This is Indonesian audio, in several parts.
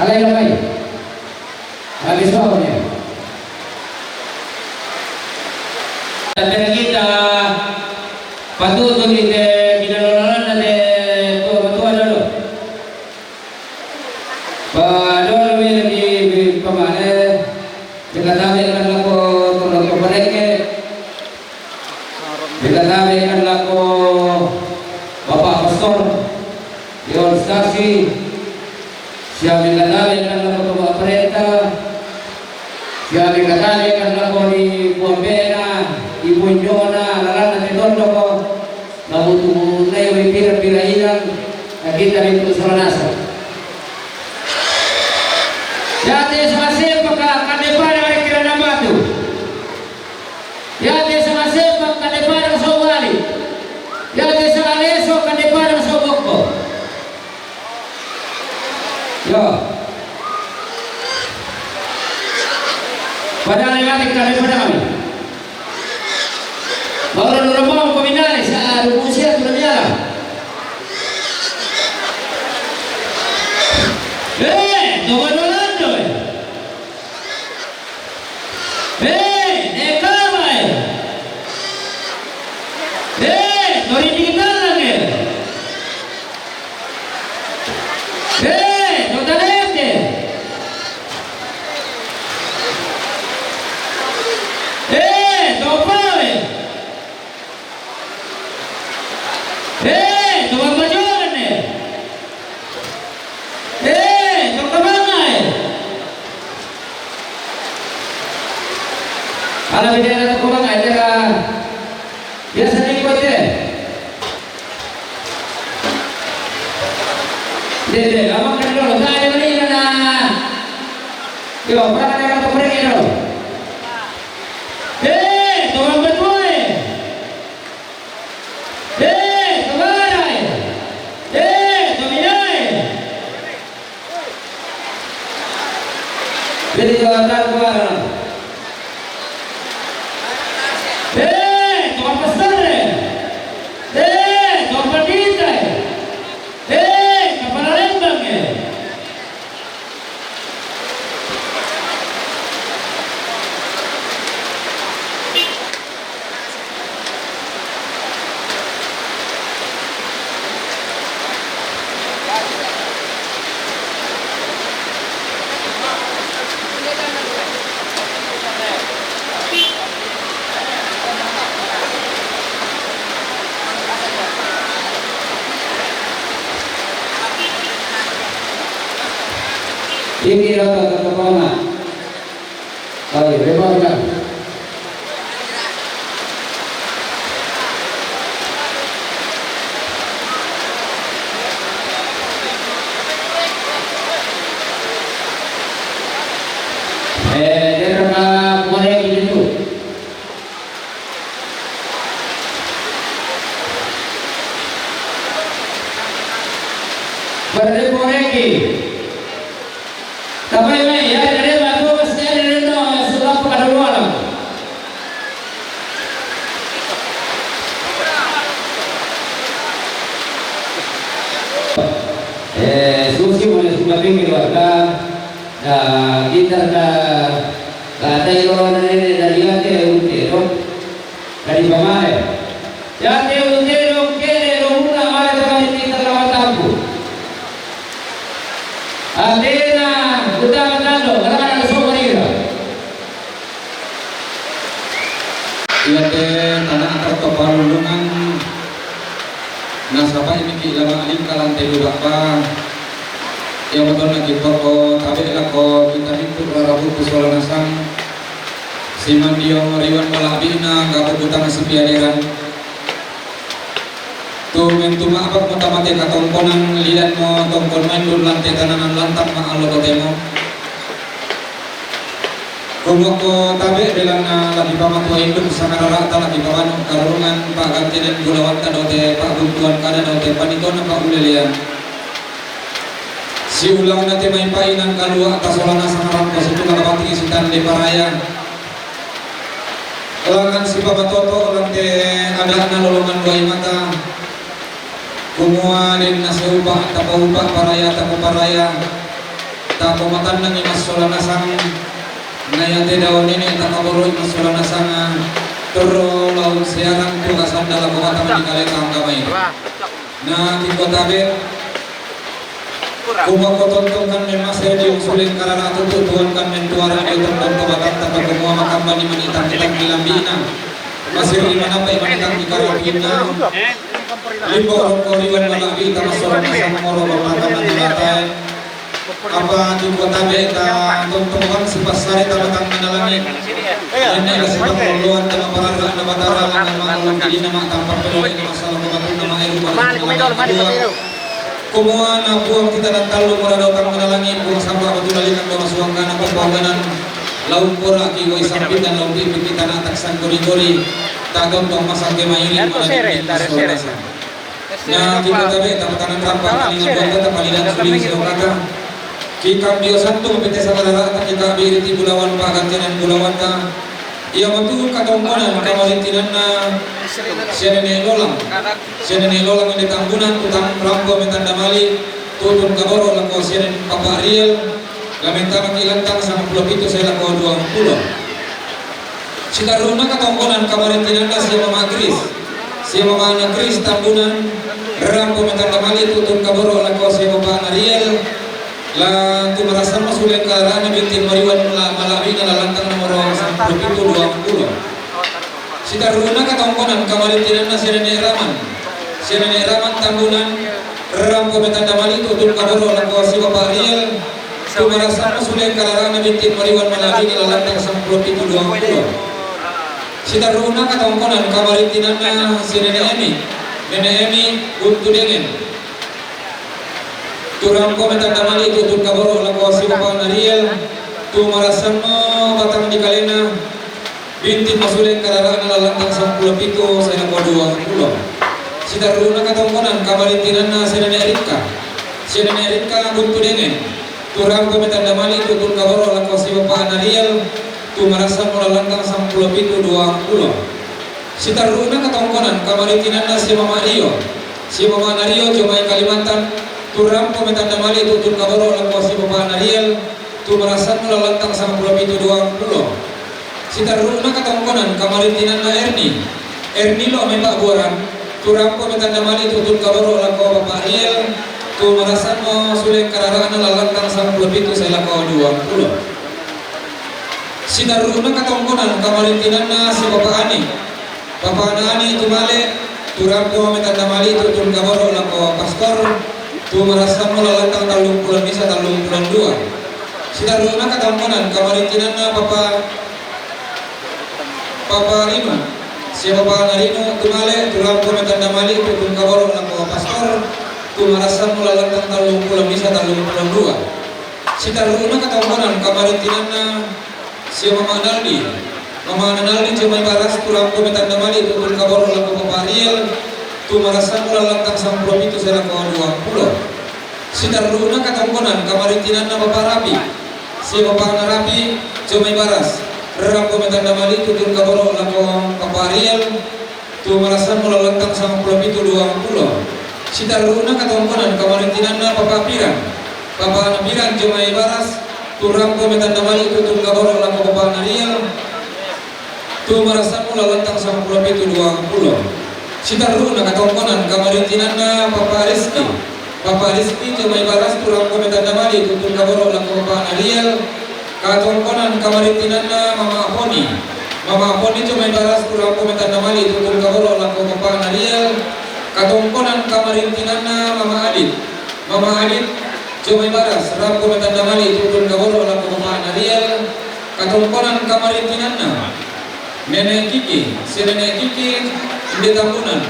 Alay lamay. Habis awalnya. Tapi kita patuh kita binalolan ada tua dulu. Padahal di pemane kita tahu kan laku turun ke mereka. Kita tahu kan laku Bapak Pastor di organisasi. Siapa yang kan laku Bapak Perintah. Siapa yang kan laku di Buambena. Ibu Jona, lalana ni Dondo ko, nabutu na yung pira-pira ilang, nakita rin sa Lanasa. Dati sa masepa ka, kadepara ka kira na batu. Dati sa masepa, kadepara ka sa ugali. Dati sa aleso, kadepara ka sa boko. Yo. Padahal natin kadepara kami. Orang mau peminat sa rupusia tu dia. Dolando. Nekama. Dorinditan lagi. Totalmente. Topave. Tuan majuan ni. Tuan kebangai. Kalau bicara tu kebangai dia biasa ni ikut dia. Dia, abang kan dulu, tak ada ni mana. Yo, berapa nak tu pergi dulu. Tuan betul. Jadi jalan keluar. Tuan besar. Tuan pendeta. Kepala lembang. Ini rata kepala. Baik, rebakan. Dia rata mulai gitu. Berdekoreki. Tapi ini ya dari batu pasti dari itu sudah pada luar. Susi boleh sudah pinggir warga. Kita ada yang dari ate utero dari pamare. Jate utero kere romuna mare terkait kita lewat tampu. Adena utama tando karena ada somarira. Iate tanah antar keparulungan nasabah ini kita alim kalantai berapa yang betul lagi pokok tapi lako kita itu rabu kusola nasang siman dio riwan malabina kabu butang sepiaderan tu mentuma apa mutamate katongkonan lihat mo tongkon main dulu lantai tananan lantang ma allo totemo Kumuk ko tabi bilang na lagi pamatuwa induk sa nararata lagi pamano karungan pak ganti dan gulawan ka dote pak buntuan ka na dote panito na pak ulilian si ulang nanti main painan kalua atas olana sa harap ko situ kalabati isitan di parayan ulangan si pamatoto ulang te ada na lolongan buhay mata kumuha din na sa upa tapaupa paraya tapo paraya Takomatan ng imasolanasang ngayate daw nini takaboro imasolanasang turo laut siarang tugasan dalam kumatang di kaletang kamay na kikotabe kumakotontong kan memang saya diusulin karena tutuan kan mentuaran itu tonton batang tapi semua makam bani menitang kitang dilambina masih lima apa imanitang di karabina limbo koriwan malabi tamasolanasang moro bapatan ng latai apa di kota beta tontongan sepasare tamatang menalami ini kasih perluan tema paraga nama tara nama malam jadi nama tampak peduli nama masalah kebetulan nama air pada kumua na buang kita dan talu murah datang menalami buang sampah betul alikan doa suangkan apa pembangunan laut pura kiwai sampit dan laut ipi kita nak taksan gori-gori tak tontong masak kemairi mana di rasa nah kita tabe tapatan rampa palingan buang tetap palidan suling siokaka Kikam Dio Santo PT Samadara kita biriti bulawan pagantinan bulawan ta ia betul katongkonan kamalintinan na sianene lolang ini tanggunan utang rampo mentanda mali tutun kaboro lako sianen Papa Ariel lamenta makilantang sama pulau itu saya lako 20 Cikaruna katongkonan kamalintinan na siya mama Gris tanggunan rampo mentanda mali tutun kaboro lako siya Papa Ariel la tu merasa masulen karana bintin mariwan malawi na lalantang nomor 10 20 sitaruna katongkonan kamalintinan na sirene raman tambunan rampo metanda mali tutun kaboro lako si Bapak Ariel tu merasa masulen karana bintin mariwan malawi na lalantang 10 20 sitaruna katongkonan kamalintinan na sirene Emi untuk dengan Turang komentar damali tutun kaboro lako si Bapak Ariel tu marasan mo batang di kalena bintin masulen kararaan lalantang 10 pitu saya lako 20 sidaruna katongkonan kamalintinan na sinane Erika buntu dengan turang komentar damali tutun kaboro lako si Bapak Ariel tu marasan mo lalantang 10 pitu 20 sidaruna katongkonan kamalintinan na si Mama Rio cuma Kalimantan turang komentar damali tutun kaboro lako si Bapak Ariel tu merasan melalantang sama pulau itu 20 sitaruna katongkonan kamalintinan na Erni lo memang buaran turang komentar damali tutun kaboro lako Bapak Ariel tu merasan mo sulen kararaan lalantang sama pulau itu saya lako 20 sitaruna katongkonan kamalintinan na si Bapak Ani tumale turang komentar damali tutun kaboro lako Pastor tu merasa melalantang talung bulan bisa talung bulan 2 sidaruna katongkonan kamalintinan na Papa Rino si Papa Rino tumale turang komentar damali tutun kaboro lako Pastor tu merasa melalantang talung bulan bisa talung bulan 2 sidaruna katongkonan kamalintinan na si Mama Naldi cuma baras turang komentar damali tutun kaboro lako Papa Ariel tu merasa melalantang 10 itu saya lako 20 sidaruna katongkonan kamalintinan na Bapak Rabi si Bapak Rabi cuma baras rerang komentar damali tutun kaboro lako Papa Ariel tu merasa melalantang 10 itu 20 sidaruna katongkonan kamalintinan na Bapak Nabiran cuma baras turang komentar damali tutun kaboro lako Bapak Ariel tu merasa melalantang 10 itu 20 sitaruna katongkonan kamalintinan na Papa Rizky cuma baras turang komentar damali tutun kaboro lako Bapak Ariel katongkonan kamalintinan na Mama Aponi cuma baras turang komentar damali tutun kaboro lako Bapak Ariel katongkonan kamalintinan na Mama Adit cuma baras rang komentar damali tutun kaboro lako Bapak Ariel katongkonan kamalintinan na Nenek Kiki di tambunan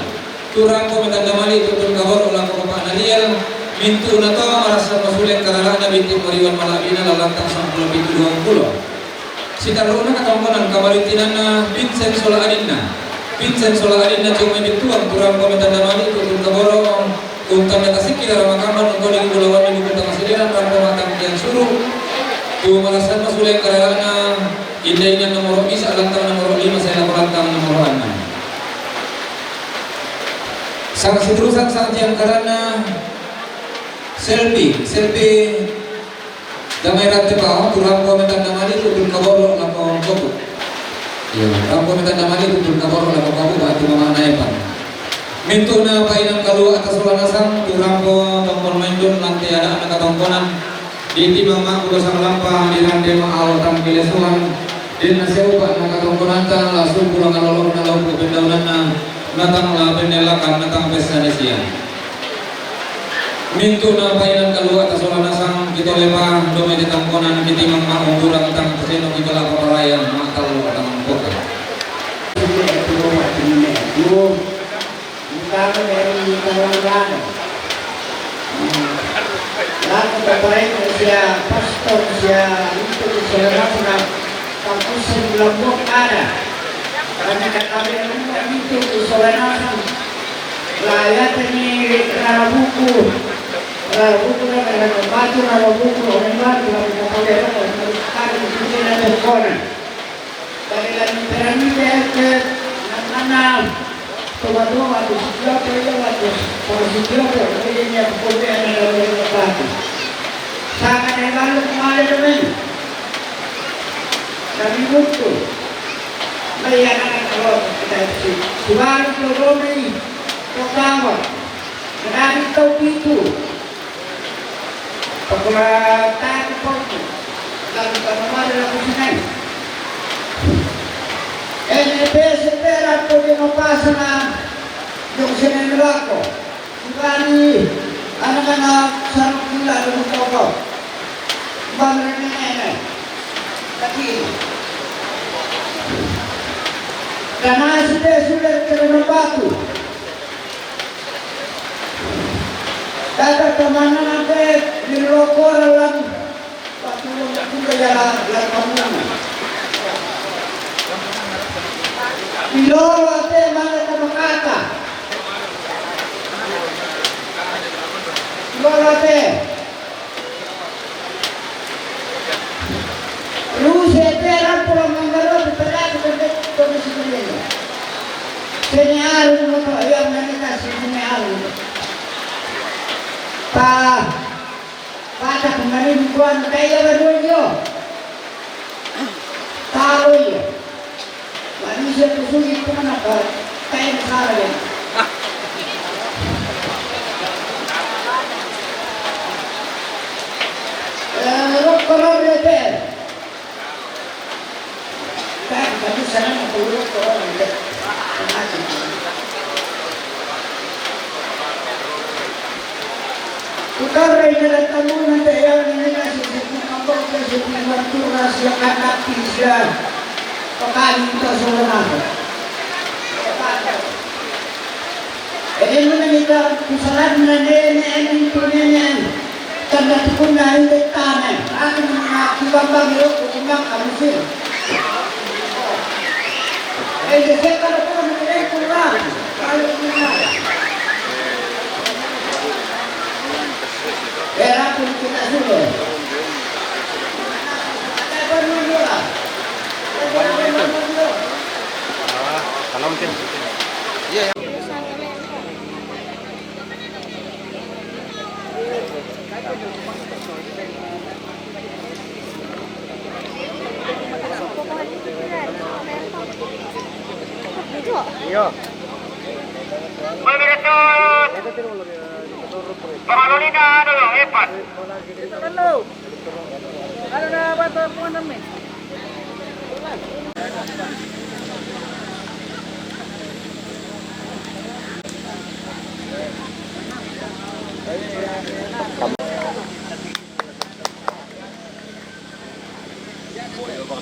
turang komentar damali tutun kaboro lako Bapak Ariel mintu nato merasa masulen kararana binti mariwan malabina lalantang 10 itu 20 sitaruna katongkonan kamalintinan na Vincent Sola Adinna cuma dituang turang komentar damali tutun kaboro untan datasi kira ramakaman untuk di bulawan di kota Kasideran rampo matang kian suruh tu merasa masulen kararana indainya nomor bisa lantang nomor 5 saya lantang nomor 6 sang terusan sang yang karena selfie Damai rati pa turang ko metan namali tutun kaboro la ko kobo. Yo, rampo metan namali tutun kaboro la ko kobo batu mama naipan. Mintu na painan kalu atas ulanasang turang ko tongkon maindun nanti ada anak katongkonan di mama kudo sang lampa di rande ma awatan kilesuan din naseu pa anak katongkonan ta langsung pulang alolong na laut ke pendaunan na natang la penelakan natang pesta nesia. Mintu na painan kalu atas ulanasang kita lepa dome di tangkonan kiti mama ungurang tang keseno kita la paparayan ma kalu atang kota. Kami dari Kalanggan. Lalu beberapa usia pastor usia itu usia apa? Kampus di Lombok ada. Karena kami itu usia layak ini buku dengan batu buku orang baru dengan kalian kali ini ada koran. Dari piramid ke enam. Toma tu sila por sila ini yang boleh anda lakukan. Sangat hebat kemarin teman. Kami butuh. Melihat anak kalau kita suara turun pertama. Kami tahu itu. Pokoknya tak perlu. Kalau kemarin aku senang. Espera porque no pasa nada yung sinenila ko. Sibali, anak-anak sa nila ng toko. Bamre ni nene. Lagi. Karena sudah kena batu. Kata kemana nanti di lokor lang batu juga jalan kamu. Piloro ate mana kamakata. Piloro ate. Rusia ate rampura manggaro berpelat berdekat sebenarnya. Senyal moto ayam nanti senyal. Pada kemarin bukan kaya berdua. Tahu ya. Manusia kusuli itu mana kain sarang. Kalau berada, kan kami sana menurut orang itu. Tukar rencana tamu nanti yang ini kasih apa kasih bantu nasi anak pizza. Pagkain ito sa mga mo na nito, kusarap na nene ito nene. Tanda ko na hindi tanay. Ako na mga kibambang ilo, kukumang kamusin. Eh, kasi ka na po na nene kurang. Kalo ko na. Kaya ako kita sulo. Kaya pa naman yun. Kalau mungkin. Iya. Iya. Pamalolina ano yung epat? Ano na ba ito po namin?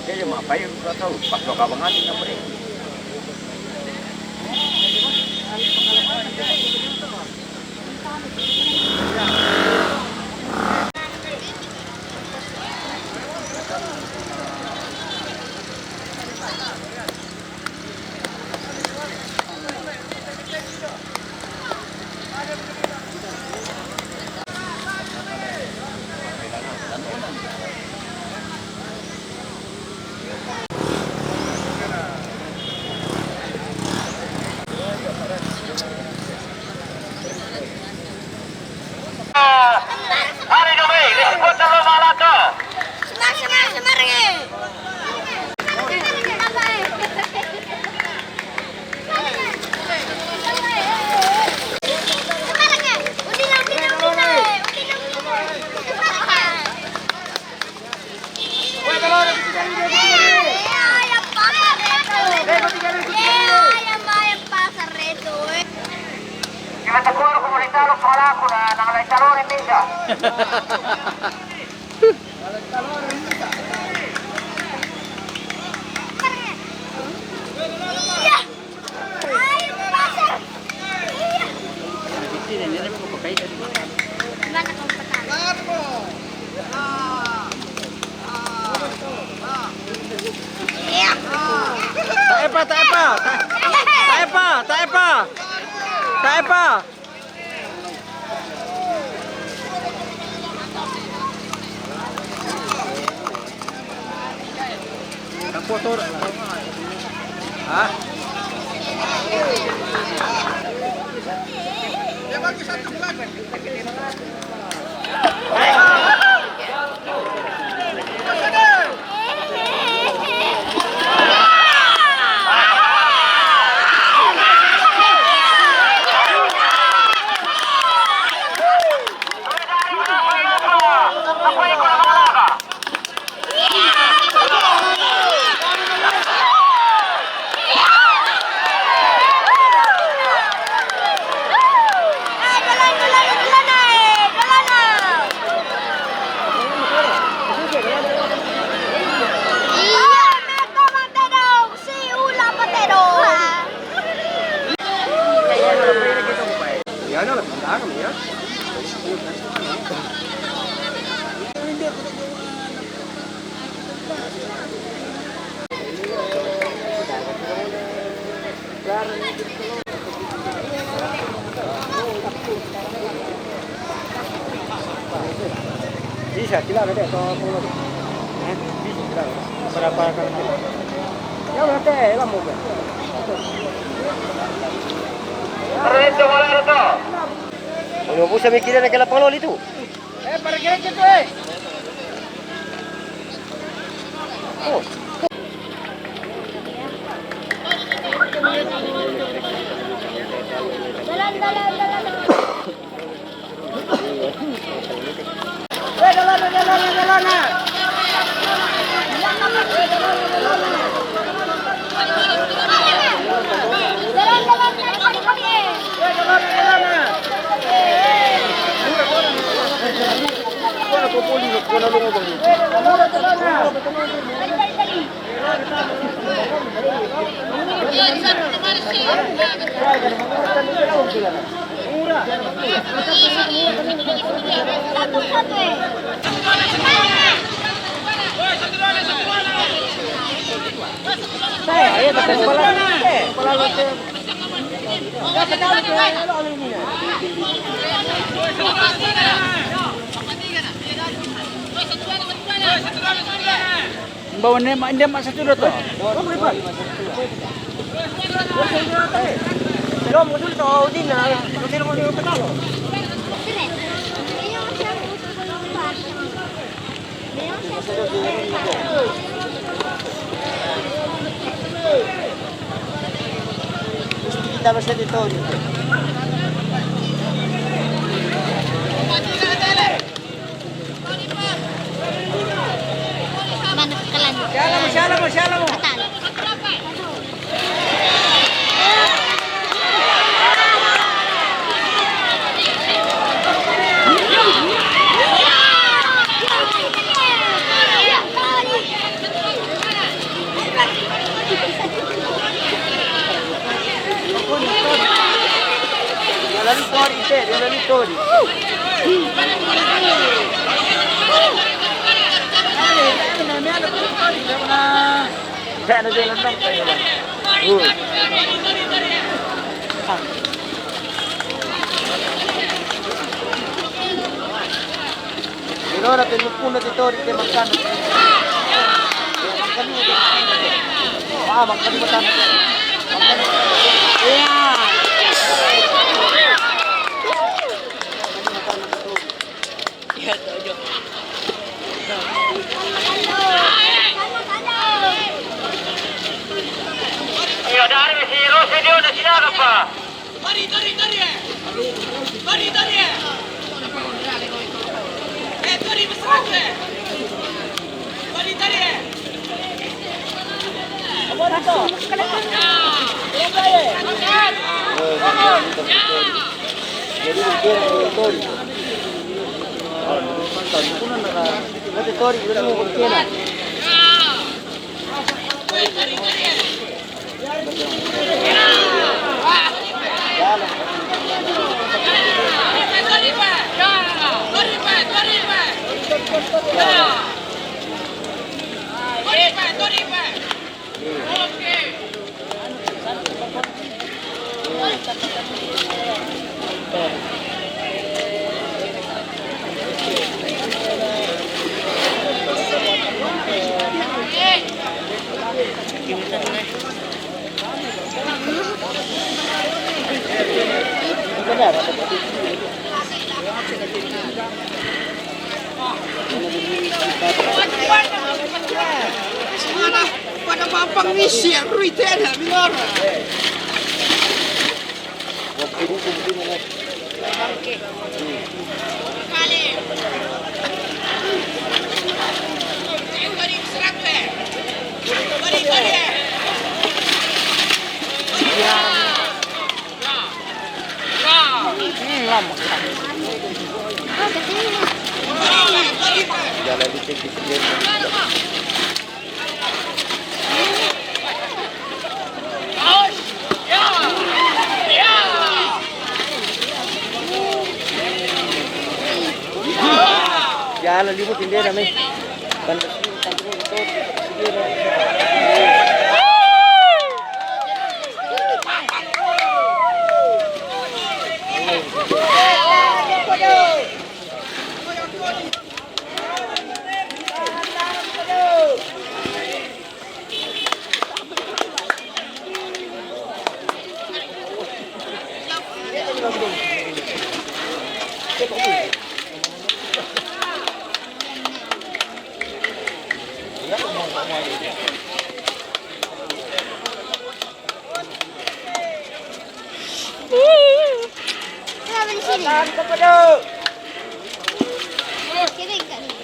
Kaya mapay yung tahu pas lo kabangan ng pre. ako na nakalagtaro rin siya. Tae pa, tae pa. Tae pa, tae pa. Tae pa. Motor. Ha? Bisa kila beda to pulo. Bisa kila. Berapa kan? Ya berarti lah mau. Ito, wala ito. Ano po sa mikira na kala panglo dito? Para kaya gitu eh. Oh. Dalan. Dalan na. Bawa nem mak satu dah tu. Belum betul tu Dina. Betul mau dia betul. Kita masih di tu. Shalom. Jalan tori. Saya ada jalan dong kayak bang. Ino na pinupuno dito rin makan. Makan di mata. Iya. Iya tuh. Iya, dari si Rose dia udah silakan Pak. Mari. Tori besar. Mari. Jadi mungkin tori. Oh, mantap. Pun nak. Nanti tori kita mau mungkin. Mana pada bampang ni siap ruiten ha minor. Kali. Saya beri serap le. Beri. Lama. Jalan di sini. Jalan libut hindi namin. Bandas itu. Tahan kepada. Kering kat ni.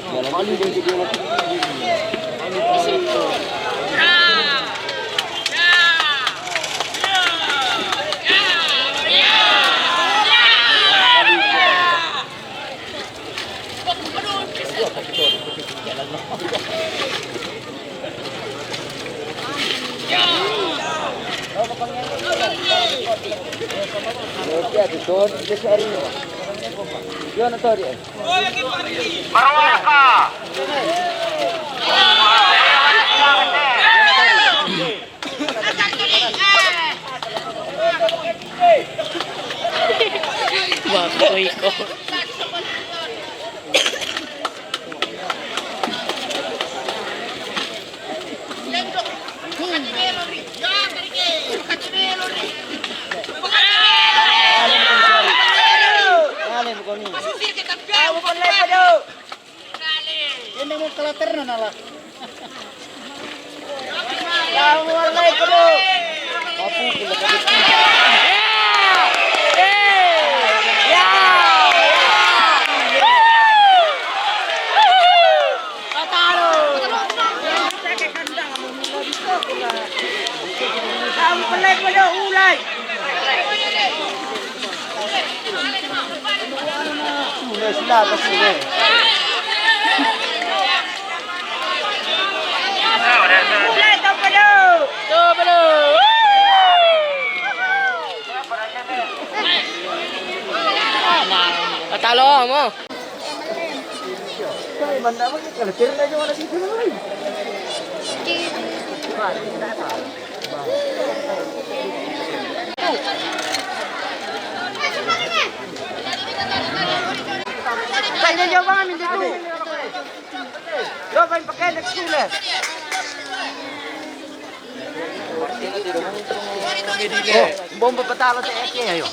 Jalan kali dia jadi lagi. Okey, betul. Dia sehari ni. Dia nak tahu dia. Marwaka. Ini mau kelater nala. Kamu mulai dulu. Apa pula Kamu mulai dulu ulai. sudah sila kasi ni. Ulai tu pada. Tu pada. Talo mo. Kaya man naman kalau tirna aja mana situ lagi. Kaya jawaban ni tu. Jawaban pakai nak sekolah. Oh, bomba patalo sa eke ayo.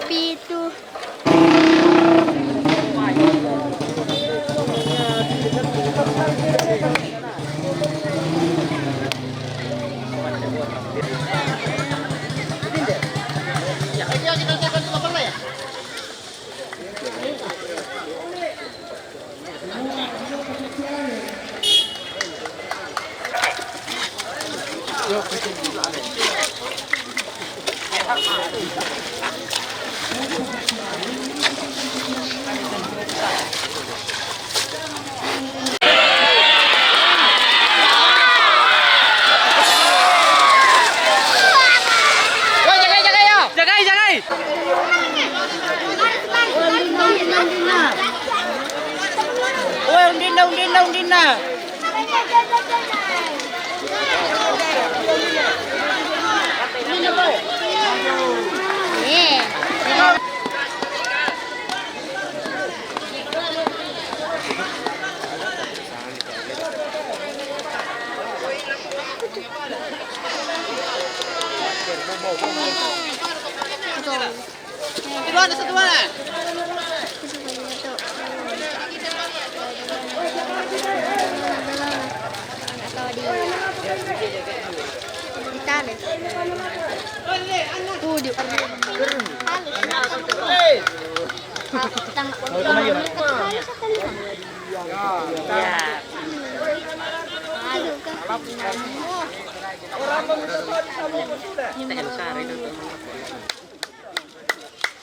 Pitu.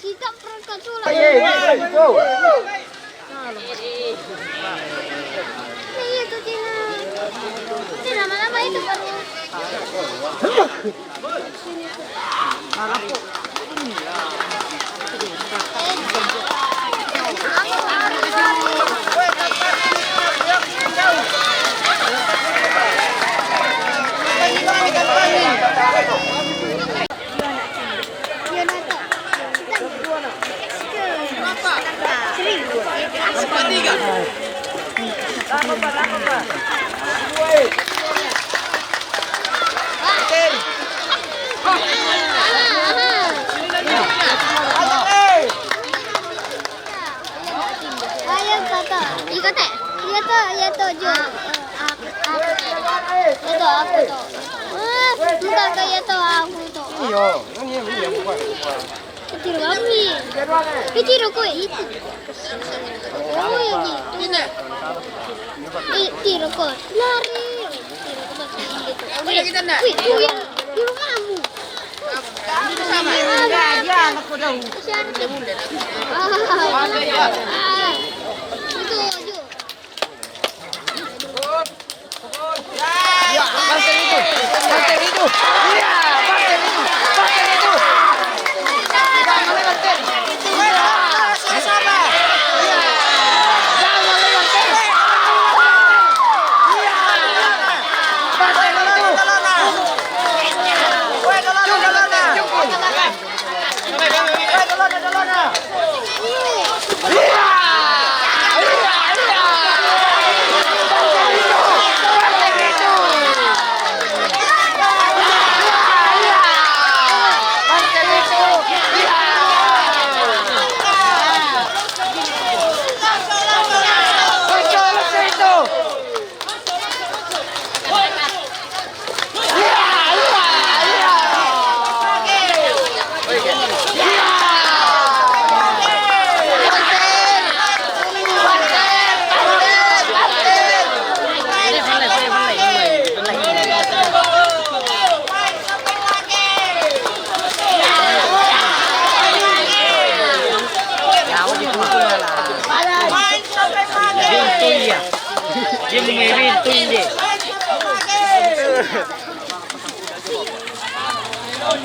Sikap perangkat sulah. Itu Cina. Cina lama-lama itu baru.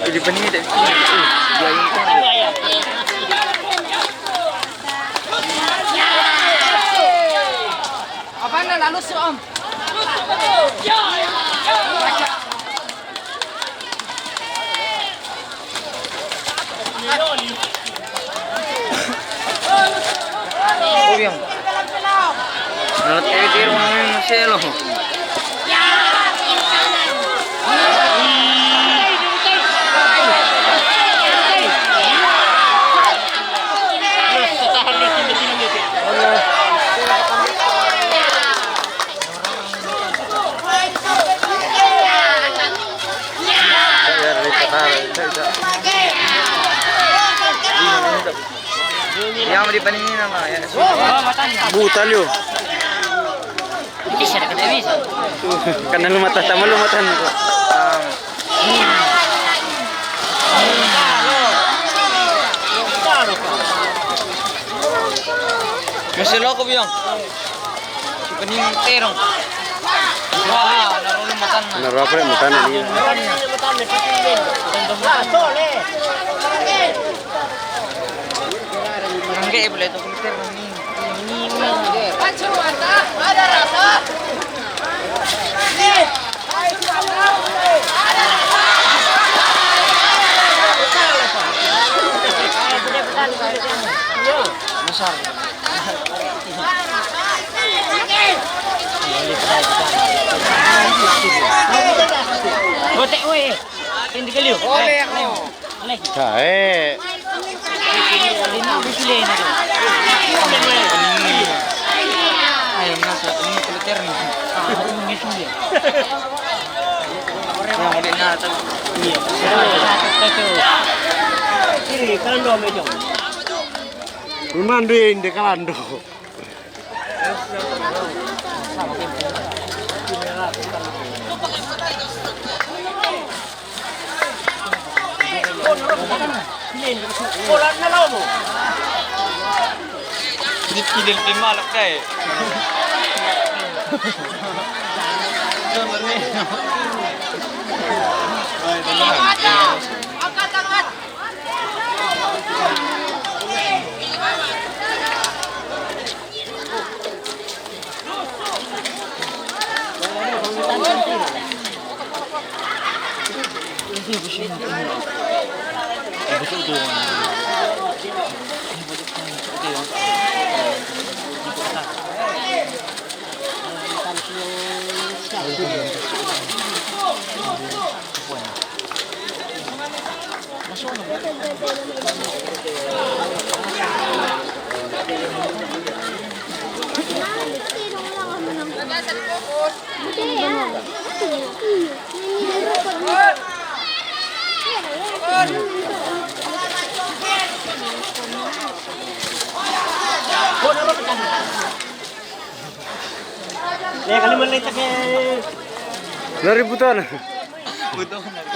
Di depan ini dia Apa na lalu si Om? Oh yang. Nah, TV rumah masih loh. Yang di depan ini nama ya. Buta lu. Bisa dekat bisa. Karena lu mata sama lu mata. Masih lo kau bilang. Si pening terong. Wah, naruh lu mata. Naruh apa mata ni? Enggak boleh tu filter ni. Ada rasa. Besar. Botek weh. Ini kali. Oleh. Cae. Lina bisile na. Ay, masuk ini filter ni. Harus ngisung dia. Yang udah nata. Ini kalando mejo. Rumanduin de kalando. Bola na law mo. Dipilih malak kay. Angkat. Ya kali mana kita ke Lari buton.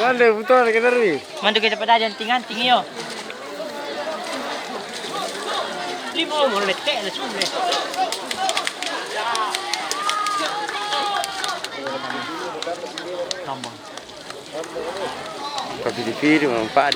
Wala buton kita ri. mandu kita pada jantingan tinggi yo. Limo mo lete na chule. Tambang. Tapi di film empat.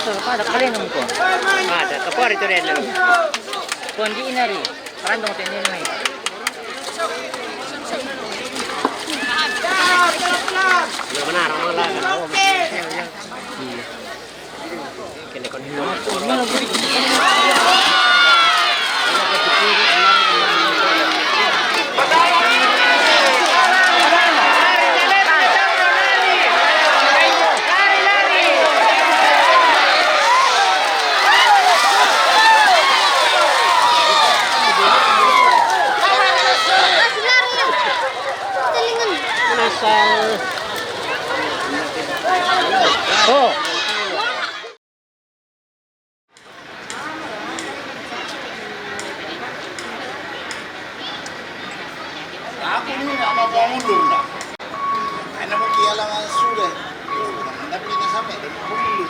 Ada kalian ko. Ada kapor itu rin. Kundi inari. Parandong tenin mai. Benar, malah. Kene kon Oh. Aku ni nak mau mundur dah. Ana mau kehilangan sudah. Tapi ni sampai mundur.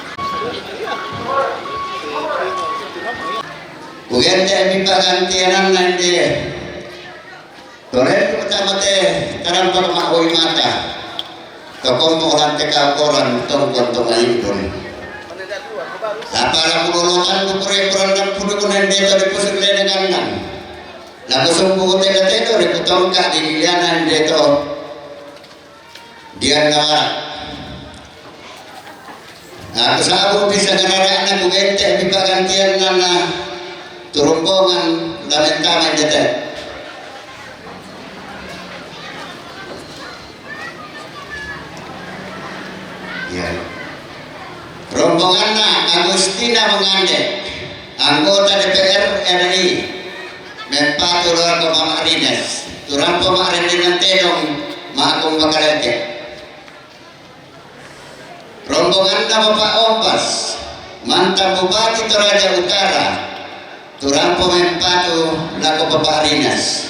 Bukan jadi penggantian nanti. Torek pertama teh karang permakoi mata. Kekomporan teka koran tong-tongan itu. Apara pulungan kupure-puran dan puluhan desa di pusat dengan Lalu sumbu teka itu dikutongkak di dilianan itu. Dia ngawak. Nah, kesabu bisa kendaraan aku gentek di penggantian nana turumpongan dan taman jatah. Ya. Rombongan Agustina Mengandek, anggota DPR RI, Menpatu Luar Marines, Turang Pemarinan Tenong, Makung Bakarete. Rombongan Bapak Ompas, mantan Bupati Toraja Utara, Turang Menpatu Laku Pemarinas.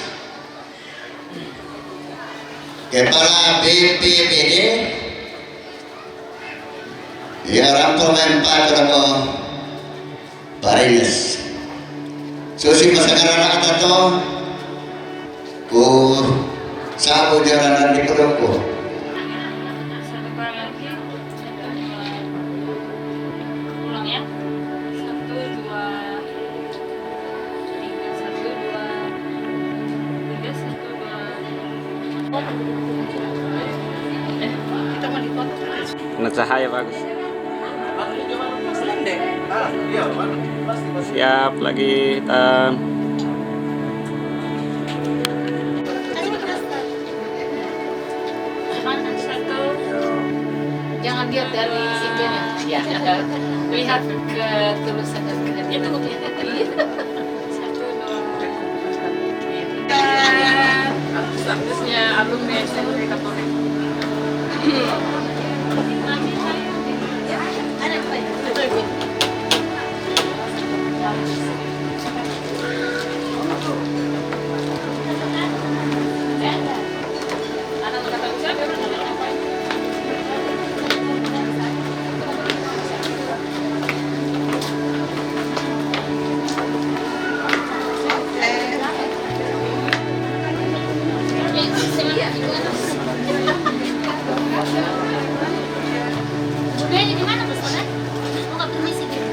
Kepala BPBD, ya rampung empat orang Parines. Susi masyarakat atau ku sabu jalanan di perutku. Ulang ya. 1, 2, 3, 1, 2, 3, 1, 2. Kita mau dipoto. Kena cahaya bagus. Siap lagi hitam. Satu. Jangan lihat dari sini ya. Lihat ke tulisan dan ke itu Satu, dua, tiga. Statusnya alumni SMP Katolik. Budayanya di mana, Mas? Mau nggak permisi gitu?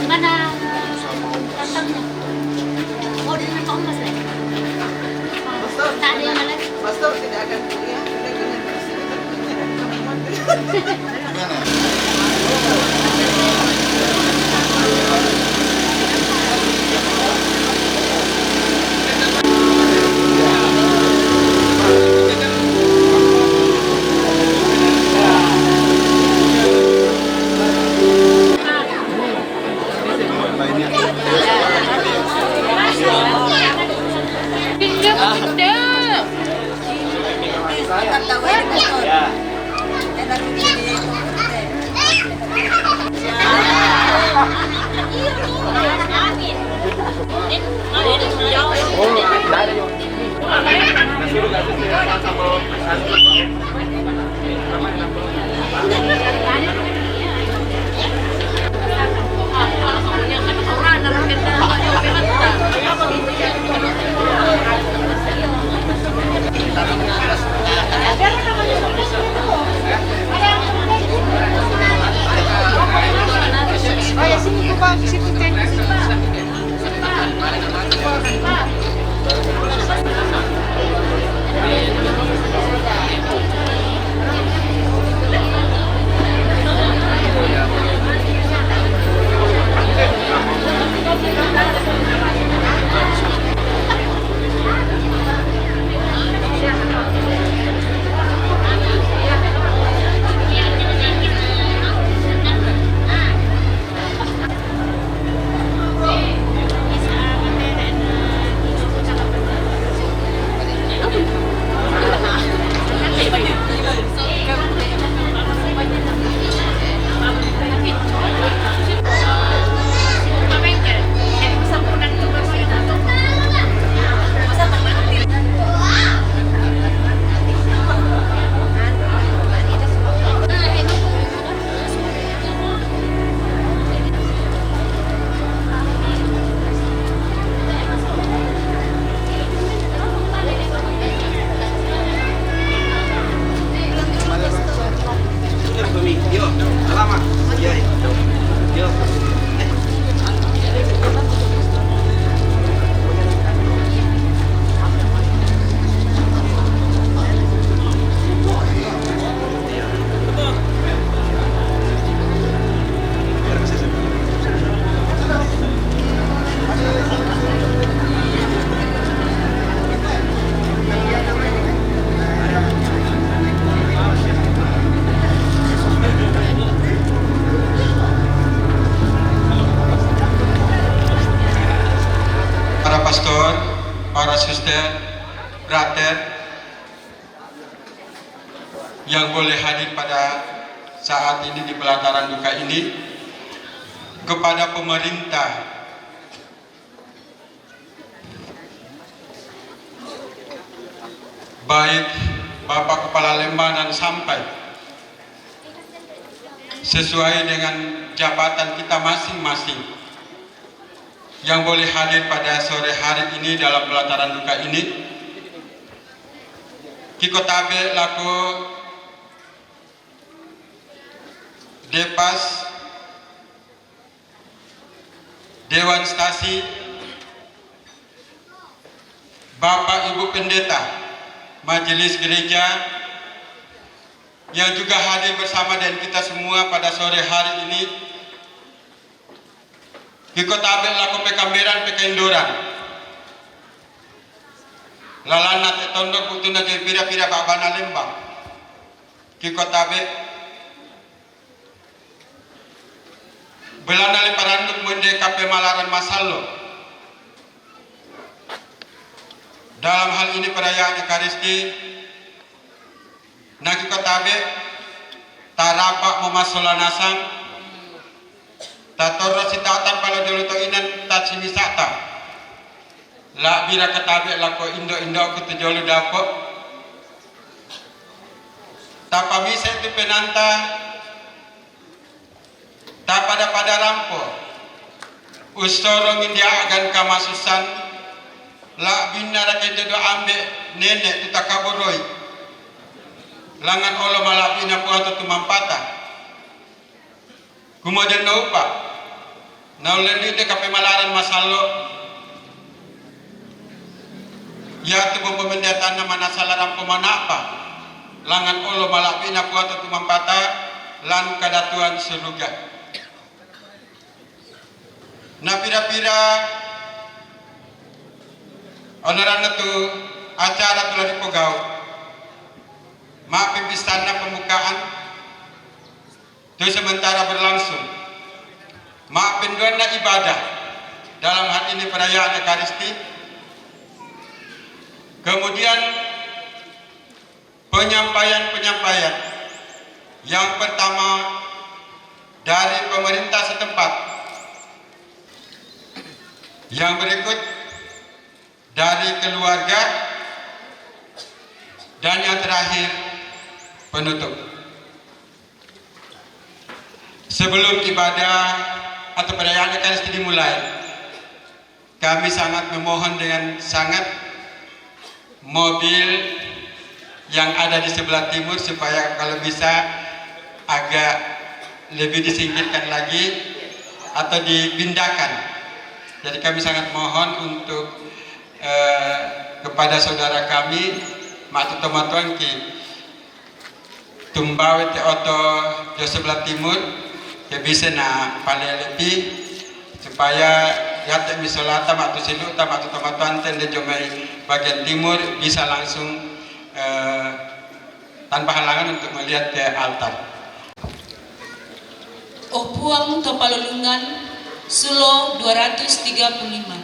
Mana rantangnya? Oh, di depan Pak Mas, tak ada yang mana? Pastor tidak akan kuliah. sister, brother yang boleh hadir pada saat ini di pelataran duka ini, kepada pemerintah, baik Bapak Kepala Lembang dan sampai sesuai dengan jabatan kita masing-masing yang boleh hadir pada sore hari ini dalam pelataran duka ini. Kiko tabe laku Depas Dewan Stasi, Bapak Ibu Pendeta Majelis Gereja yang juga hadir bersama dengan kita semua pada sore hari ini. Kiko tabel laku pekamberan pekaindoran lalana te tondok utuna je pira-pira babana Lembang. Kiko tabel belana le paranduk monde kape malaran masallo. Dalam hal ini perayaan Ekaristi nagi kotabe tarapa memasolanasang tatorro sitatan pala dulu to inan tatsimisata la bira katabe lako indo kutujolu dapo tapamisa itu penanta tapada rampo ustorong india agan kamasusan la binara kende do ambe nenek tutakaboroi langan olo malapina puato tumampata kemudian naupa naulendi de kape malaran masallo ya tu pemendatan nama nasalaran pemanapa langan olo malapina puato tumampata lan kadatuan seruga na pira-pira onoran itu acara telah dipegau maaf pistana pembukaan itu sementara berlangsung maaf penduana ibadah dalam hal ini perayaan Ekaristi, kemudian penyampaian yang pertama dari pemerintah setempat, yang berikut dari keluarga, dan yang terakhir penutup. Sebelum ibadah atau perayaan Ekaristi dimulai, kami sangat memohon dengan sangat mobil yang ada di sebelah timur supaya kalau bisa agak lebih disingkirkan lagi atau dipindahkan. Jadi kami sangat mohon untuk kepada saudara kami Mak Tomatuangki tumbawe te oto di sebelah timur ya bisa na palelepi supaya ya te misolata Mak Tusilu ta Mak Tomatuanten de jomai bagian timur bisa langsung tanpa halangan untuk melihat ke altar. Opuang Topalolungan Sulo 235. Ma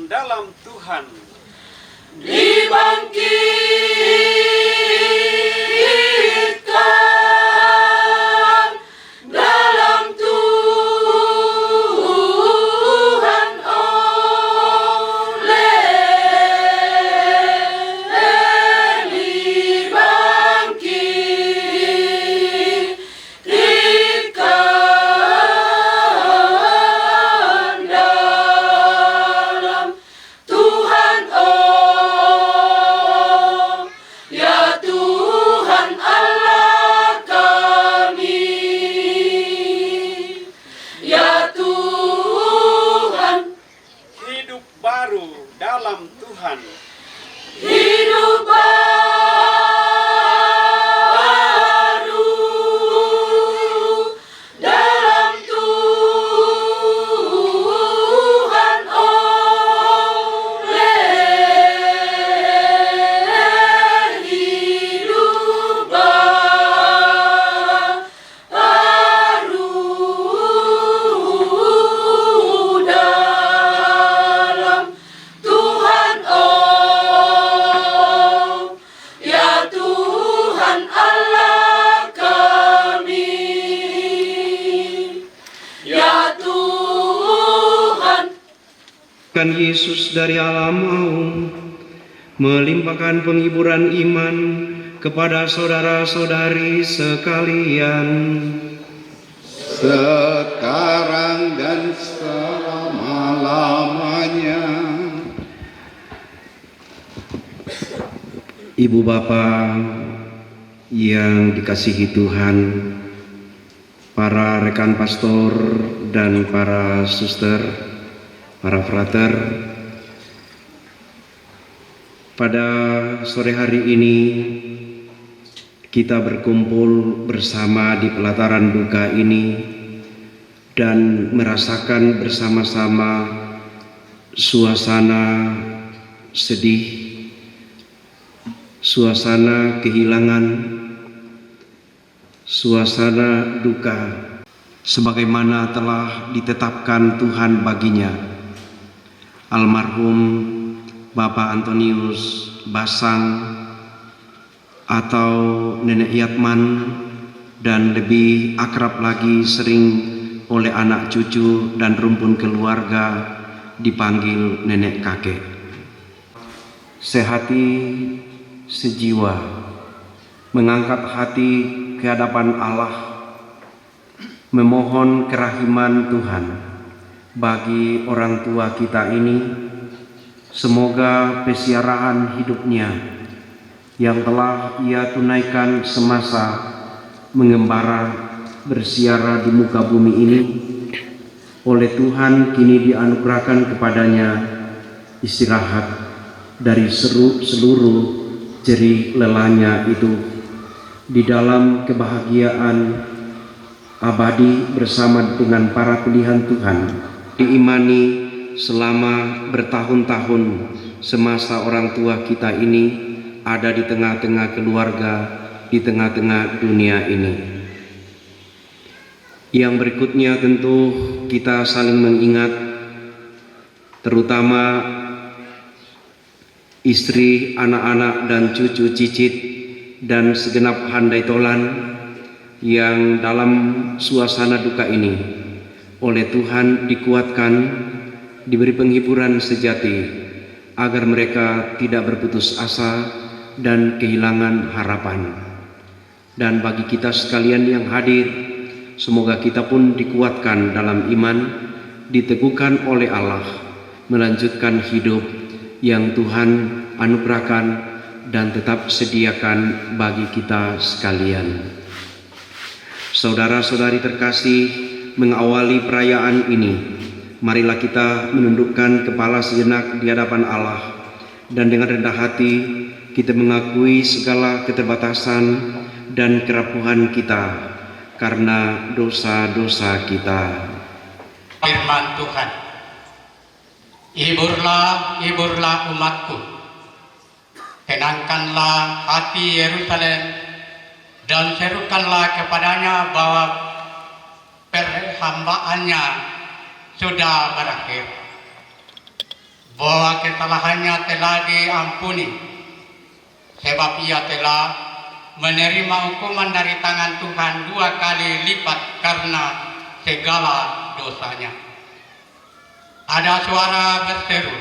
dalam Tuhan. Dibangkitkan dalam Tuhan oleh dibangkitkan dalam Tuhan ya Tuhan Allah kami, ya Tuhan. Hidup baru dalam Tuhan. Hidup baru dalam Tuhan oleh hidup baru dalam Tuhan ya Tuhan Allah kami, ya Tuhan. Kan Yesus dari alam maut melimpahkan penghiburan iman kepada saudara-saudari sekalian sekarang dan selama-lamanya. Ibu Bapa yang dikasihi Tuhan, para rekan pastor dan para suster, para frater, pada sore hari ini kita berkumpul bersama di pelataran duka ini dan merasakan bersama-sama suasana sedih, suasana kehilangan, suasana duka, sebagaimana telah ditetapkan Tuhan baginya. Almarhum Bapak Antonius Basang atau Nenek Yatman, dan lebih akrab lagi sering oleh anak cucu dan rumpun keluarga dipanggil nenek kakek. Sehati sejiwa mengangkat hati ke hadapan Allah, memohon kerahiman Tuhan bagi orang tua kita ini. Semoga pesiaraan hidupnya yang telah ia tunaikan semasa mengembara bersiara di muka bumi ini oleh Tuhan kini dianugerahkan kepadanya istirahat dari seluruh jerih lelahnya itu di dalam kebahagiaan abadi bersama dengan para pilihan Tuhan, diimani selama bertahun-tahun semasa orang tua kita ini ada di tengah-tengah keluarga, di tengah-tengah dunia ini. Yang berikutnya tentu kita saling mengingat, terutama istri, anak-anak dan cucu cicit dan segenap handai tolan yang dalam suasana duka ini oleh Tuhan dikuatkan, diberi penghiburan sejati agar mereka tidak berputus asa dan kehilangan harapan. Dan bagi kita sekalian yang hadir, semoga kita pun dikuatkan dalam iman, diteguhkan oleh Allah, melanjutkan hidup yang Tuhan anugerahkan dan tetap sediakan bagi kita sekalian. Saudara-saudari terkasih, mengawali perayaan ini, marilah kita menundukkan kepala sejenak di hadapan Allah dan dengan rendah hati kita mengakui segala keterbatasan dan kerapuhan kita karena dosa-dosa kita. Firman Tuhan, hiburlah umatku, tenangkanlah hati Yerusalem dan serukanlah kepadanya bahwa perhambaannya sudah berakhir. bahwa kesalahannya telah diampuni, sebab ia telah menerima hukuman dari tangan Tuhan 2 kali lipat karena segala dosanya. Ada suara berseru,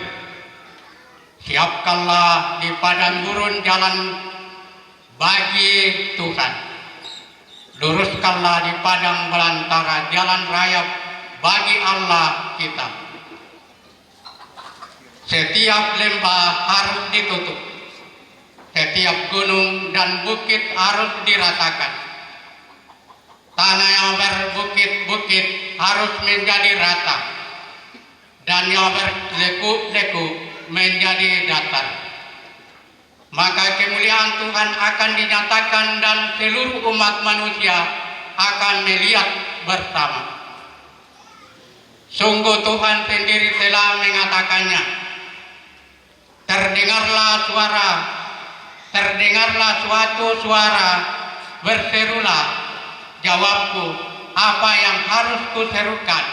siapkanlah di padang gurun jalan bagi Tuhan, luruskanlah di padang belantara jalan raya bagi Allah kita. Setiap lembah harus ditutup, setiap gunung dan bukit harus dirasakan. Tanah yang berbukit-bukit harus menjadi rata, dan yang berlekuk-lekuk menjadi datar. Maka kemuliaan Tuhan akan dinyatakan dan seluruh umat manusia akan melihat bersama. Sungguh Tuhan sendiri telah mengatakannya. Terdengarlah suatu suara, berserulah, jawabku, apa yang harus kuserukan?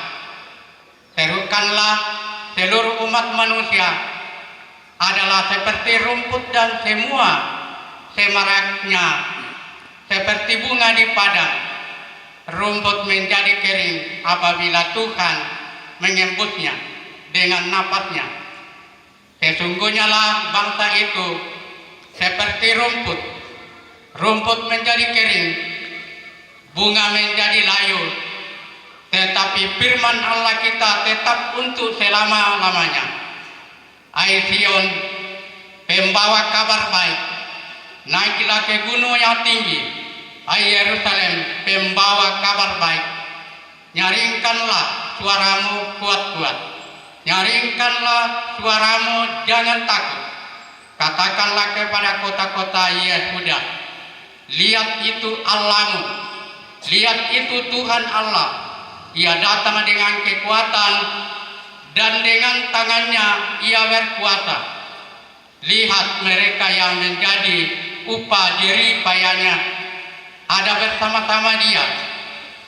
Serukanlah, seluruh umat manusia adalah seperti rumput dan semua semaraknya, seperti bunga di padang. Rumput menjadi kering apabila Tuhan mengembusnya dengan napasnya. Sesungguhnya lah bangsa itu seperti rumput. Rumput menjadi kering, bunga menjadi layu, tetapi firman Allah kita tetap untuk selama-lamanya. Hai Sion, pembawa kabar baik, naiklah ke gunung yang tinggi. Hai Yerusalem, pembawa kabar baik, nyaringkanlah suaramu kuat-kuat, nyaringkanlah suaramu, jangan takut. Katakanlah kepada kota-kota Yehuda, lihat itu Allahmu, lihat itu Tuhan Allah. Ia datang dengan kekuatan dan dengan tangannya ia berkuasa. Lihat mereka yang menjadi upah jerih payahnya ada bersama-sama dia,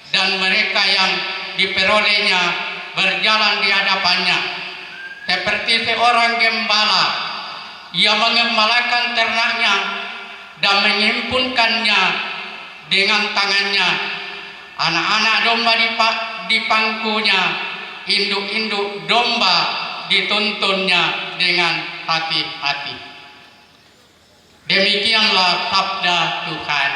dan mereka yang diperolehnya berjalan di hadapannya. Seperti seorang gembala, ia mengembalakan ternaknya dan menyimpunkannya dengan tangannya. Anak-anak domba di pangkunya, induk-induk domba dituntunnya dengan hati-hati. Demikianlah sabda Tuhan.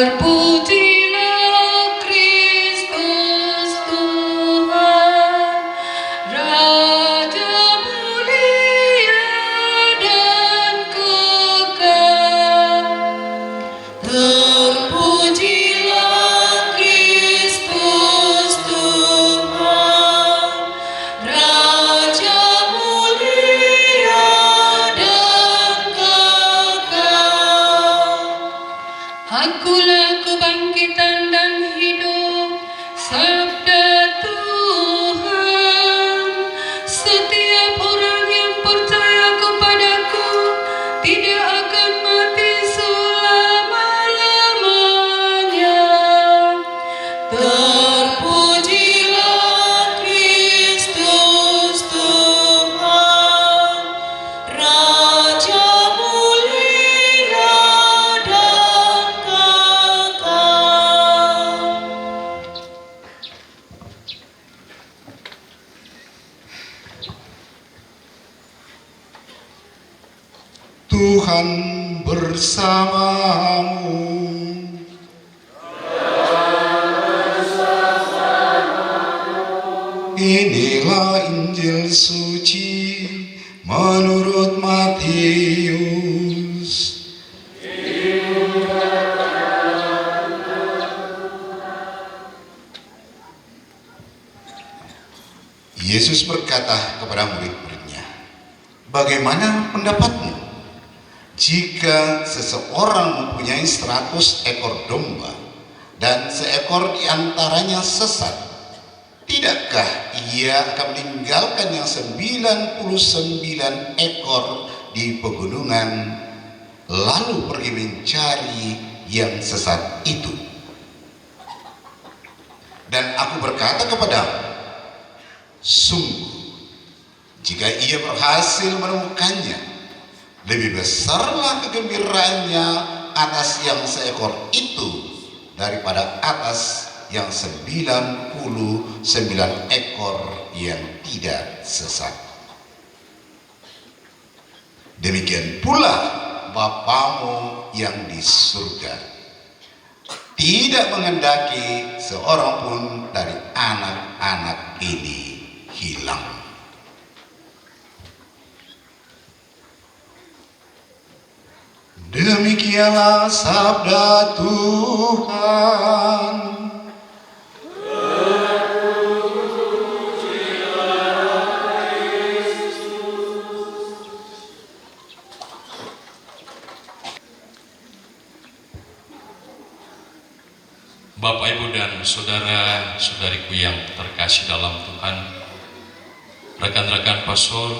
Terpujilah Kristus Tuhan, Raja mulia dan kekal. Terpujilah Kristus Tuhan, Raja mulia dan kekal. Akulah kebangkitan dan hidup, sabda Tuhan. Setiap orang yang percaya kepadaku tidak akan mati selama-lamanya. Terpujilah Kristus Tuhan, Raja mulia dan kekal. Tuhan bersamamu. Inilah Injil suci menurut Matius. Yesus berkata kepada murid-muridnya, "Bagaimana pendapatmu? Jika seseorang mempunyai 100 ekor domba dan seekor diantaranya sesat, tidakkah ia akan meninggalkan yang 99 ekor di pegunungan lalu pergi mencari yang sesat itu? Dan aku berkata kepadamu, sungguh, jika ia berhasil menemukannya, lebih besarlah kegembiraannya atas yang seekor itu daripada atas yang 99 ekor yang tidak sesat. Demikian pula Bapamu yang di surga tidak menghendaki seorang pun dari anak-anak ini hilang." Demikianlah sabda Tuhan. Bapak, Ibu, dan saudara-saudariku yang terkasih dalam Tuhan, rekan-rekan pastor,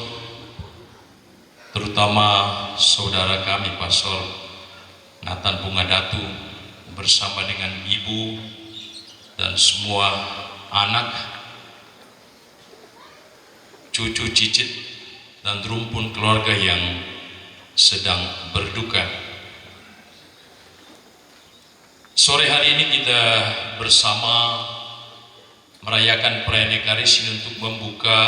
terutama saudara kami Pastor Nathan Bunga Datu bersama dengan ibu dan semua anak, cucu cicit dan rumpun keluarga yang sedang berduka. Sore hari ini kita bersama merayakan perayaan Ekaristi untuk membuka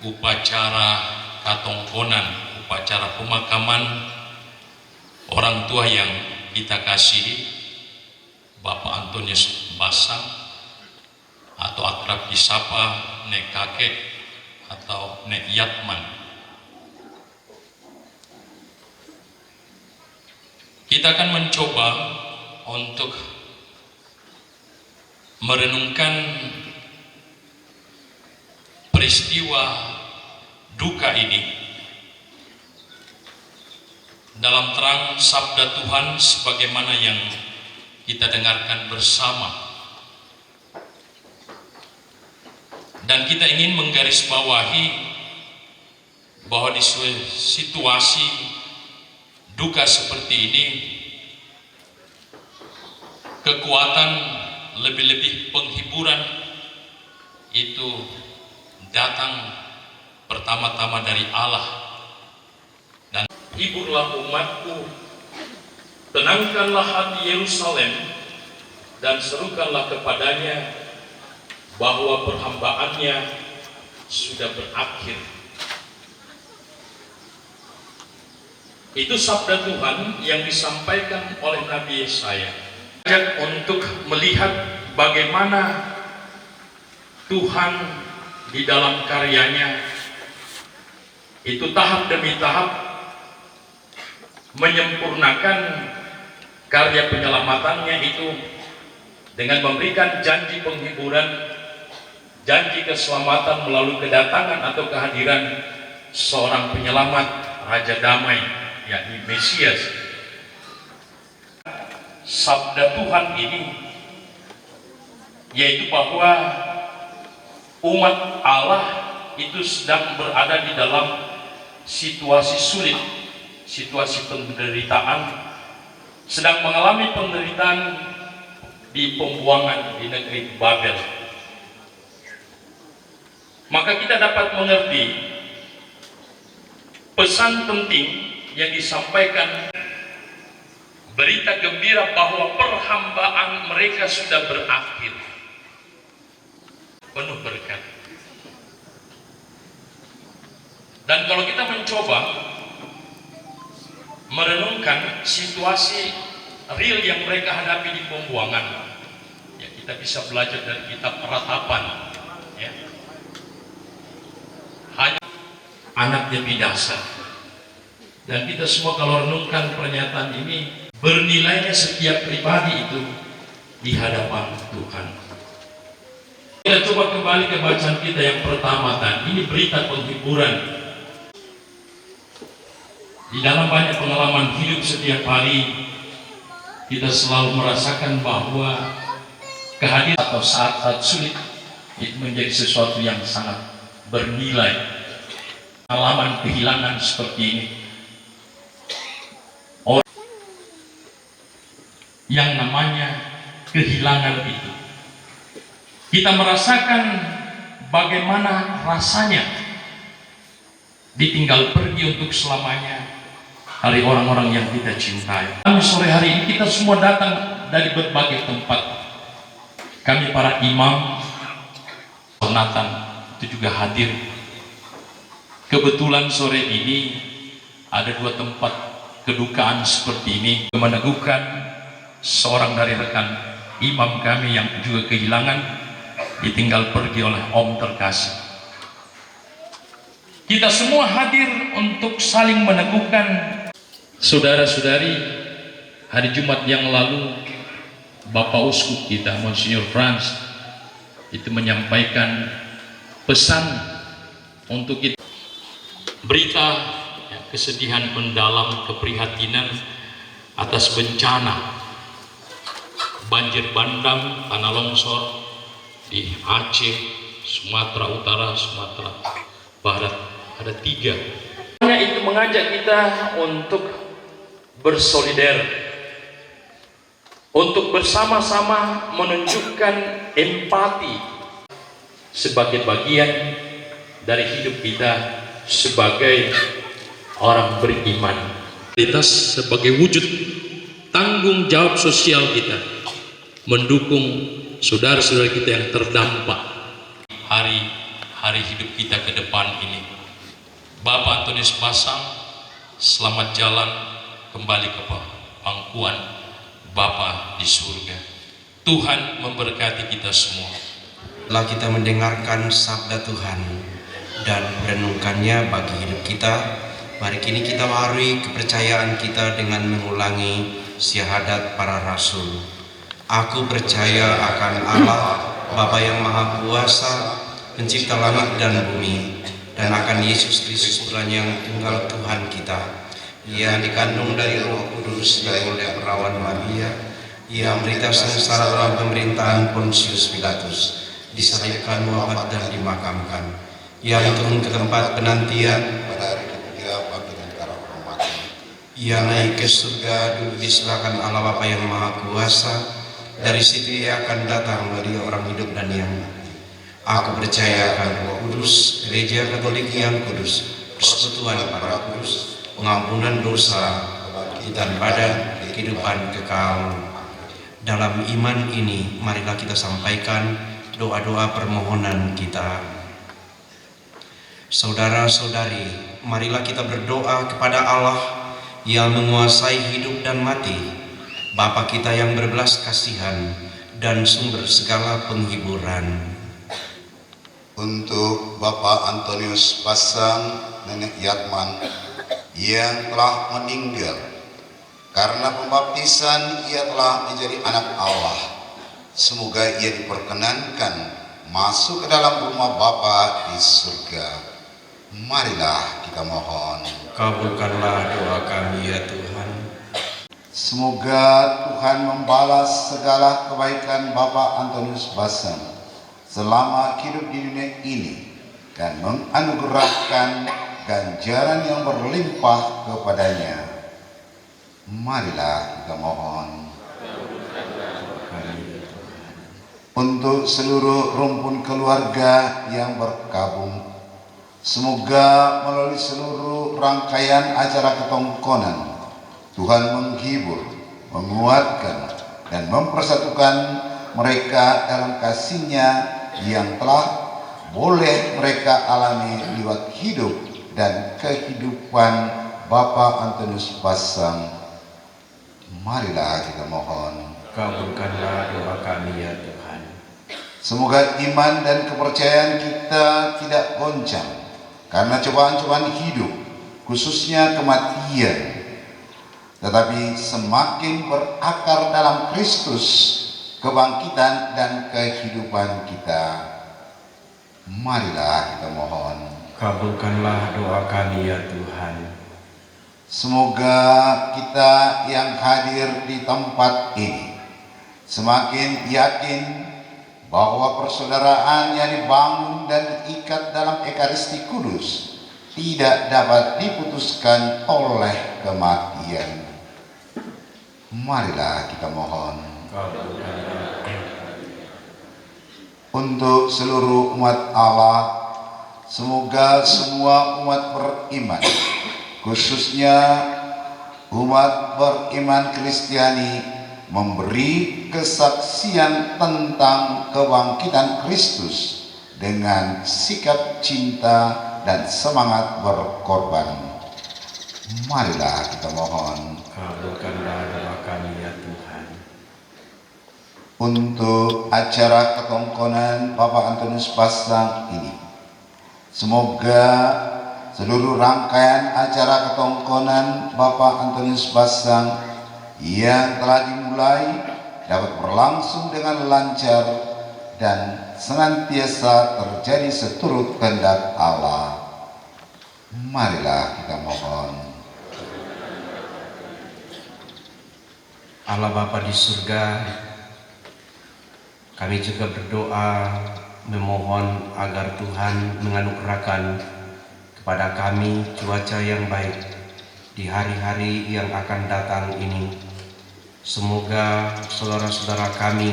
upacara katongkonan, upacara pemakaman orang tua yang kita kasihi, Bapak Antonius Basang, atau akrab disapa Nek Kakek atau Nek Yatman. Kita akan mencoba untuk merenungkan peristiwa duka ini dalam terang sabda Tuhan sebagaimana yang kita dengarkan bersama, dan kita ingin menggarisbawahi bahwa di situasi duka seperti ini kekuatan, lebih-lebih penghiburan itu datang pertama-tama dari Allah. Dan hiburlah umatku, tenangkanlah hati Yerusalem, dan serukanlah kepadanya bahwa perhambaannya sudah berakhir. Itu sabda Tuhan yang disampaikan oleh Nabi Yesaya. Untuk melihat bagaimana Tuhan di dalam karyanya itu tahap demi tahap menyempurnakan karya penyelamatannya itu dengan memberikan janji penghiburan, janji keselamatan melalui kedatangan atau kehadiran seorang penyelamat, Raja Damai, yakni Mesias. Sabda Tuhan ini yaitu bahwa umat Allah itu sedang berada di dalam situasi sulit, situasi penderitaan, sedang mengalami penderitaan di pembuangan di negeri Babel. Maka kita dapat mengerti pesan penting yang disampaikan, berita gembira bahwa perhambaan mereka sudah berakhir, penuh berkat. Dan kalau kita mencoba merenungkan situasi real yang mereka hadapi di pembuangan, ya kita bisa belajar dari kitab Ratapan, ya. Hanya anaknya binasa. Dan kita semua kalau renungkan pernyataan ini, bernilainya setiap pribadi itu di hadapan Tuhan. Kita coba kembali ke bacaan kita yang pertama tadi. Ini berita penghiburan. Di dalam banyak pengalaman hidup setiap hari, kita selalu merasakan bahwa kehadiran atau saat-saat sulit itu menjadi sesuatu yang sangat bernilai. Pengalaman kehilangan seperti ini, yang namanya kehilangan itu, kita merasakan bagaimana rasanya ditinggal pergi untuk selamanya dari orang-orang yang kita cintai. Sore hari ini kita semua datang dari berbagai tempat. Kami para imam Nathan itu juga hadir. Kebetulan sore ini ada dua tempat kedukaan seperti ini, meneguhkan seorang dari rekan imam kami yang juga kehilangan, ditinggal pergi oleh Om terkasih. Kita semua hadir untuk saling meneguhkan. Saudara-saudari, hari Jumat yang lalu Bapak Uskup kita, Monsignor Franz, itu menyampaikan pesan untuk kita. Berita ya, kesedihan mendalam, keprihatinan atas bencana banjir bandang, tanah longsor di Aceh, Sumatera Utara, Sumatera Barat. Ada 3. Itu mengajak kita untuk bersolidar, untuk bersama-sama menunjukkan empati sebagai bagian dari hidup kita sebagai orang beriman. Kita sebagai wujud tanggung jawab sosial kita mendukung saudara-saudara kita yang terdampak hari-hari hidup kita ke depan ini. Bapak Antonius Pasang, selamat jalan kembali ke pangkuan Bapa di surga. Tuhan memberkati kita semua. Setelah kita mendengarkan sabda Tuhan dan merenungkannya bagi hidup kita, mari kini kita mari kepercayaan kita dengan mengulangi syahadat para rasul. Aku percaya akan Allah, Bapa yang Maha Kuasa, pencipta langit dan bumi, dan akan Yesus Kristus Putranya yang tunggal Tuhan kita. Ia dikandung dari Roh Kudus yang oleh perawan Maria. Ia menderita sengsara dalam pemerintahan Pontius Pilatus, disalibkan, wafat dan dimakamkan. Ia turun ke tempat penantian pada hari ketiga bangkit dari antara orang mati. Ia naik ke surga, duduk di sebelah kanan Allah Bapa yang Maha Kuasa. Dari situ ia akan datang bagi orang hidup dan yang mati. Aku percaya akan Roh Kudus, Gereja Katolik yang kudus, persekutuan para kudus, pengampunan dosa, kebangkitan badan, kehidupan kekal. Dalam iman ini, marilah kita sampaikan doa-doa permohonan kita. Saudara-saudari, marilah kita berdoa kepada Allah yang menguasai hidup dan mati, Bapa kita yang berbelas kasihan dan sumber segala penghiburan. Untuk Bapak Antonius Pasang, Nenek Yatman yang telah meninggal karena pembaptisan, ia telah menjadi anak Allah. Semoga ia diperkenankan masuk ke dalam rumah Bapa di surga. Marilah kita mohon. Kabulkanlah doa kami ya Tuhan. Semoga Tuhan membalas segala kebaikan Bapak Antonius Pasang selama hidup di dunia ini dan menganugerahkan ganjaran yang berlimpah kepadanya. Marilah kita mohon. Untuk seluruh rumpun keluarga yang berkabung, semoga melalui seluruh rangkaian acara ketongkonan, Tuhan menghibur, menguatkan, dan mempersatukan mereka dalam kasih-Nya yang telah boleh mereka alami lewat hidup dan kehidupan Bapak Antonius Pasang. Marilah kita mohon. Kabulkanlah doa kami ya Tuhan. Semoga iman dan kepercayaan kita tidak goncang karena cobaan-cobaan hidup, khususnya kematian, tetapi semakin berakar dalam Kristus, kebangkitan dan kehidupan kita. Marilah kita mohon. Kabulkanlah doa kami ya Tuhan. Semoga kita yang hadir di tempat ini semakin yakin bahwa persaudaraan yang dibangun dan diikat dalam Ekaristi Kudus tidak dapat diputuskan oleh kematian. Marilah kita mohon. Untuk seluruh umat Allah, semoga semua umat beriman, khususnya umat beriman Kristiani, memberi kesaksian tentang kebangkitan Kristus dengan sikap cinta dan semangat berkorban. Marilah kita mohon. Kabulkanlah doa kami ya Tuhan. Untuk acara ketongkonan Bapak Antonius Pasang ini, semoga seluruh rangkaian acara ketongkonan Bapak Antonius Pasang yang telah dimulai dapat berlangsung dengan lancar dan senantiasa terjadi seturut kehendak Allah. Marilah kita mohon. Allah Bapa di surga, kami juga berdoa memohon agar Tuhan menganugerahkan kepada kami cuaca yang baik di hari-hari yang akan datang ini. Semoga saudara-saudara kami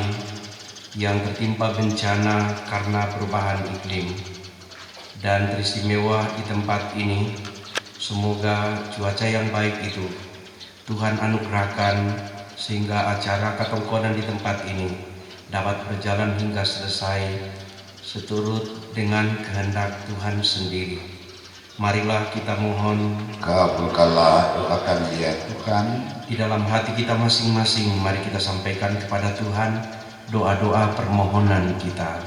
yang tertimpa bencana karena perubahan iklim dan teristimewa di tempat ini, semoga cuaca yang baik itu Tuhan anugerahkan sehingga acara ketongkonan di tempat ini dapat berjalan hingga selesai seturut dengan kehendak Tuhan sendiri. Marilah kita mohon. Kabulkanlah doa kami ya Tuhan. Di dalam hati kita masing-masing, mari kita sampaikan kepada Tuhan doa-doa permohonan kita.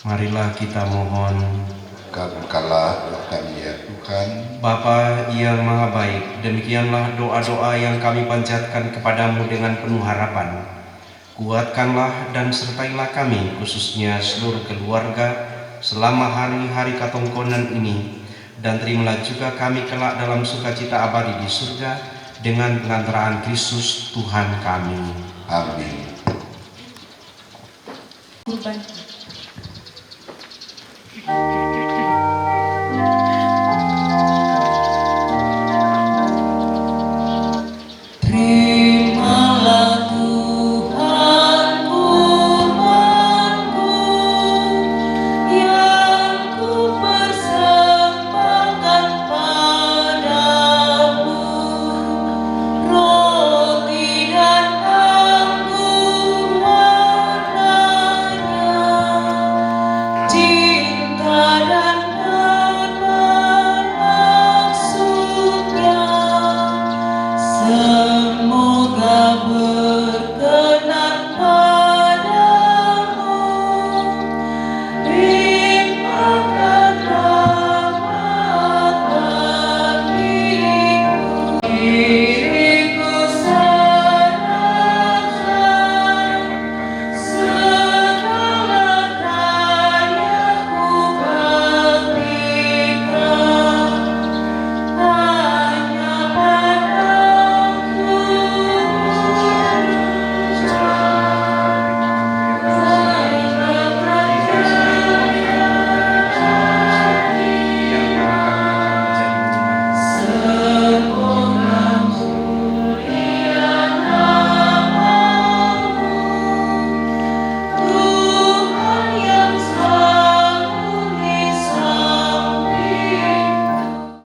Marilah kita mohon. Kabulkanlah doa kami ya Tuhan. Bapa yang maha baik, demikianlah doa-doa yang kami panjatkan kepadamu dengan penuh harapan. Kuatkanlah dan sertailah kami, khususnya seluruh keluarga, selama hari-hari ketongkonan ini, dan terimalah juga kami kelak dalam sukacita abadi di surga dengan pengantaraan Kristus Tuhan kami. Amin. Kurban